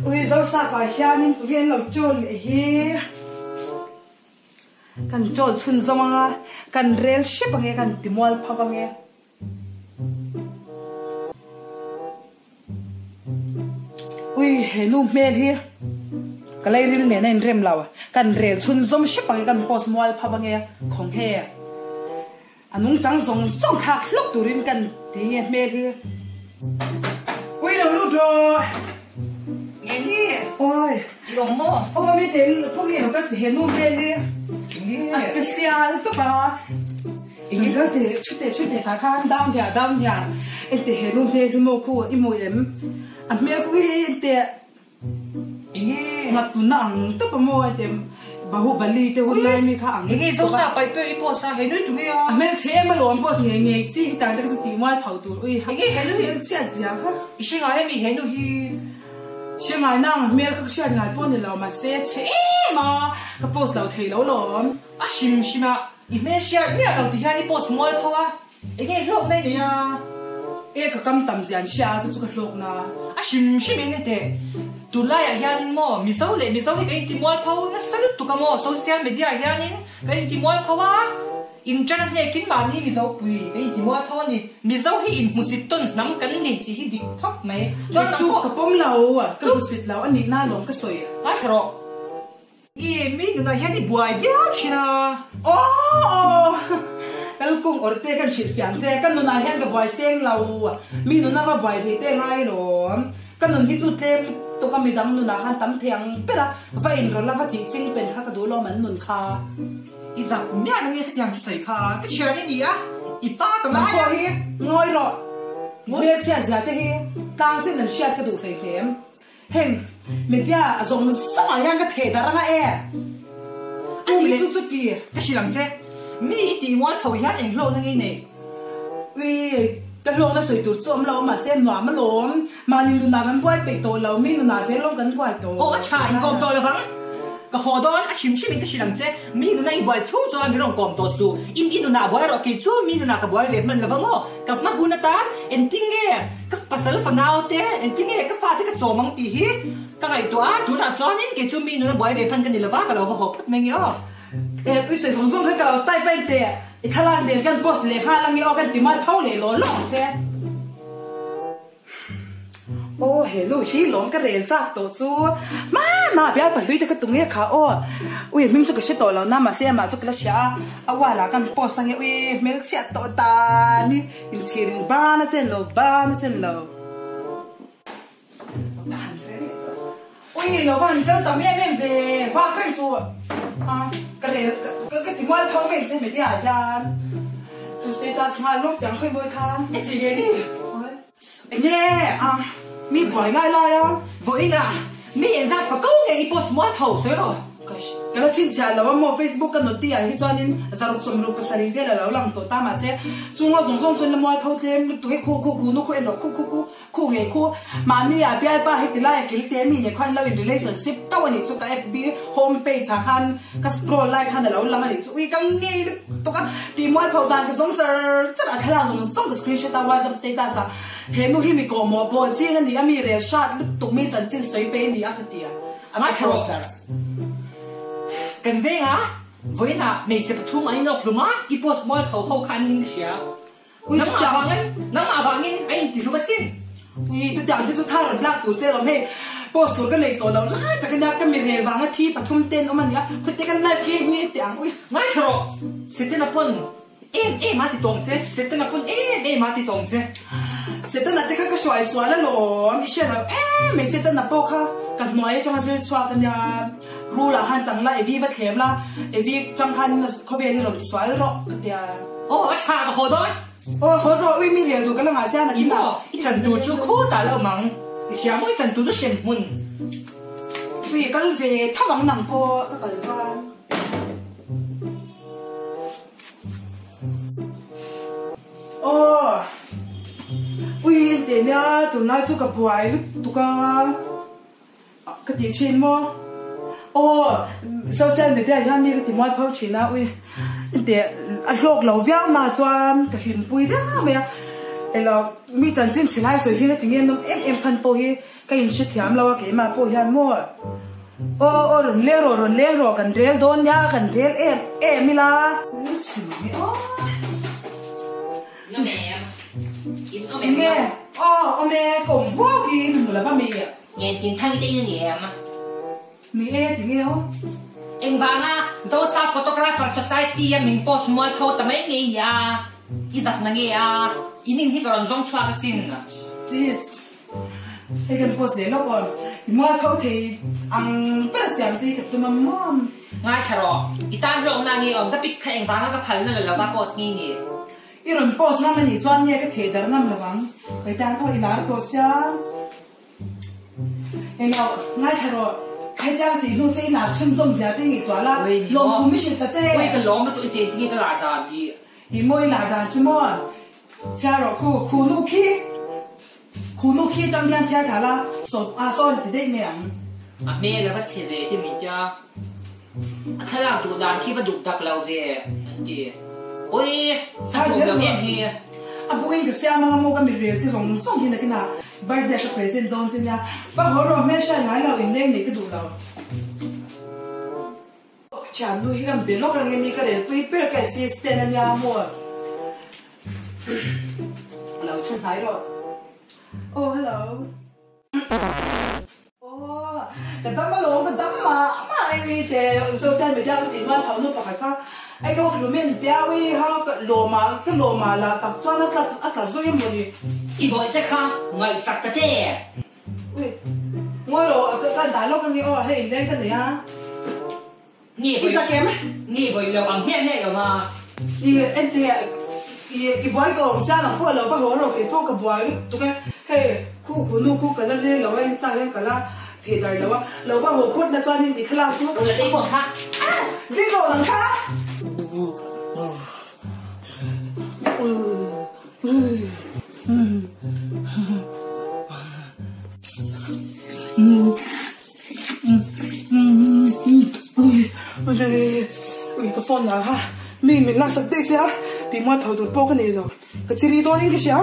ui dấu sa phải hiền tụi viên làm trộn hi kan trộn chun zoma kan rel ship bằng kan timual pha bằng ui henu mel hi kalai ril ne nen rem lawa kan rel chun zom ship bằng kan pos mual pha bằng khong he anung chang zong zong thak lok turin kan ti mel hi ui lo lu ro Ngêni, ôi, chị có mua? ôi mi đến cô nghe nó cái hiện luôn đây đi, special đó bà, cái đó thì chút để thà khăn down nhà, em thì hiện luôn đây thì mua cô em mua em, mẹ cô ấy thì, mà tụi nàng tất cả mua em, bà hụt bà li thì hôm nay mi khang, cái dấu sa bay bay po sa cái núi tụi nghe, mẹ chế mà luôn po nghe chỉ tại cái tụi mua phao tụi, ui, cái núi chết gì à? cái ngày mi cái núi Xin ngài năng mẹ các chuyện ngài bốn年老嘛写切嘛，个 boss 老提老咯。是嘛？mẹ寫咩老底下你 boss 冇鋪啊？cái lúc này nè à？個咁抌人寫就做個錄啦。是咩嘅？tu lai à hianin mo mi sau cái ti mual phau na salut tu ka mo social media hianin cái ti mual phau à internet he kin ma ni mi sau pui cái ti mual phau ni mi sau hi in musit ton nam kan ni ti hi dik thok mai don chu ka pom lau à ka musit lau ani na lom ka soi à ro mi nu na hian ni buai via china kal kung orte kan shit fian se kan nu na hian ka buai seng lau mi nu na ka buai ve te ngai lo kan nun hi chu tlem to ka midang nu na han tam thiang pera va in ro la va ti ching pen kha ka do lo man nun kha Isa mẹ nó nghe cái tiếng sai kha cái chuyện này à ipa cái mà có hi ngồi rồi ngồi chuyện gì thế hi đang trên nền xe cái đồ thấy kém hình mình kia dùng sao mà yang cái thể đó ra nghe anh đi chút chút kì cái gì làm thế mi đi mua thầu hết anh lâu nó nghe này ui cái lông nó sôi tụt chôm lâu mà xem nó mà lông mà nhìn nó làm quay bị tổ lâu mi nó sẽ lông cắn quay tổ ô chả anh còn tổ là vắng cái họ đó anh chim mình cái gì làm thế mi nó này bồi thu cho mi rong còn tổ su im nó bồi rồi cái chú mi nó cái bồi về mình là vắng ô cái mắt hun ta anh tin nghe cái pasal phần nào thế anh tin nghe cái pha cái số măng tì hi cái này tôi đã cho nên cái chú mi nó bồi về phần cái này là vắng cái đầu vào hộp mình nhớ cái sự sống sống cái đầu tay bên tè thà là để cái boss lệ khai là nghe ở cái tìm mai phao lệ lỗ lỏng thế ô hello hi lom cái rel chắc tổ chú mà na bia phải lui cái tung nghe khá ô ui mình cho cái shit tổ lâu na mà xem mà cho cái xia à qua là cái post sang nghe ui mail chat tổ ta ni in sharing ba na chen lo ui nó vẫn cái tấm em về pha khai số à cái tìm mai phao mình xem mấy cái ảnh cái status hai lúc chẳng khơi môi khang cái gì vậy đi nghe à mi vội ngay lại á vội à mi hiện ra phải câu ngày post mua thầu xới rồi cái đó chính là là mua Facebook cái nốt tiền thì cho nên giờ lúc xong lúc pasari về là lòng tổ ta mà sẽ chúng nó dùng cho nên mua phao thêm tụi khu nó khuyên nó khu ngày khu mà ni à bia ba hết lại cái tiền mi này khoan lâu in relationship tao này cho cái FB homepage thằng han cái scroll like han là lòng này cho cái nghe tụi cái tìm mua phao tan cái giống giờ rất là khá là dùng cái screenshot tao WhatsApp status à hiện lúc khi mi có mua bộ chỉ cái này mi re shot tụi mi chân trên sấy bên đi à cái tiền à cái poster cần gì á với là mình sẽ thu mấy nộp luôn á cái post mua thầu không khăn như thế nào nắm à vàng anh thì lúc xin ui chút chẳng chút thay rồi lạc tụi chơi làm hết post cái này tổ đầu lại tại cái nào cái mình hề vàng thi bắt thum tên ông anh nhá cứ cái này kia nghe tiếng ui ngay rồi sẽ tên là pun em mà thì tổng sẽ tên là pun em mà thì tổng sẽ tên là cái xoài xoài là lỗ mình sẽ là mình sẽ tên là bao kha cái nói cho nó sẽ xoa cái nhà ru là han chẳng lại vì vật thèm là vì chẳng han có biết là xoài rồi cái nhà ô chả có hồ đó hồ rồi ui mình hiểu rồi cái là ngài xem là như nào trận tụ chú khô tại là mắng sáng mỗi trận tụ chú xem mун vì cái về thắp bằng nặng po cái con ô ui tiền nha tụi nó chú gặp hoài tụi cái tiền trên mò ô social media ya mi cái tiền mai phao chuyện nào ui tiền ăn lộc lẩu véo na cho cái hình bùi đó mày elo mi tan sim silai so hi ti ngem nom em san po hi ka in shi thiam lo ke ma po hian mo o ron le ro kan rel don ya kan rel mi la chim o nó mẹ in nó mẹ nghe o me kom vo ki la ba mi nghe tin thang cái gì nghe mà mi ti nghe o em bà na dấu sa photographer society mình post mọi thâu tầm ấy nghe ya izat na nghe ya inin hi còn giống chua cái xin à jeez cái kan post le lo kon mo thau thì ang pa siam ji ka tum mom ngay charo itan rong na nghe om cái pic khay em bà na cái phal na là post nghe nghe iron post na mani chuan nghe cái the dar ngam lawang kai tan tho ilar to sia elo ngai tharo khai cha thì nu chơi là chân trong giá thì tòa là lồng không biết sự thật thế quay cái lồng nó tụi tiền thì cái là đàn gì thì mỗi là đàn chứ mò cha rồi khu nu khi trong gian cha thà là sốt son thì đấy miệng mẹ là bắt chế thì mình cho thay là tụi đàn khi bắt đục đặc lâu về thì ôi sao tụi đàn em thì bố anh cái xe mà mua cái mì rìa cái giống xong thì là cái nào birthday cái present don xin nha bác hỏi rồi mẹ sai ngái là in lên này cái đủ lâu chả nuôi làm biến nó càng em đi cái đấy tôi biết cái system này nha mua lâu chung thái rồi oh hello cái tấm lỗ cái tấm mà anh đi thì social media cái tiền mà thấu nó phải có anh có cái mình đeo đi ha cái lỗ mà là tập cho nó cả rồi em muốn gì ít vội chắc không ngày sạch cái thế ngồi rồi cái đá lỗ cái gì hay lên cái này á nghe với nghe với lâu bằng hiện này rồi mà anh thì cái bói cầu xa là qua lâu bắt đầu rồi cái phong cái bói tụi cái khu cái nó lên lâu Instagram cái là thì đời lâu bắt đầu post là cho nên thì class xuống rồi là cái phòng khác cái đồ đằng khác cái phone nào ha mình làm sạch đấy xíu thì mọi thầu tụi bố cái này rồi cái chỉ đi đôi những cái xíu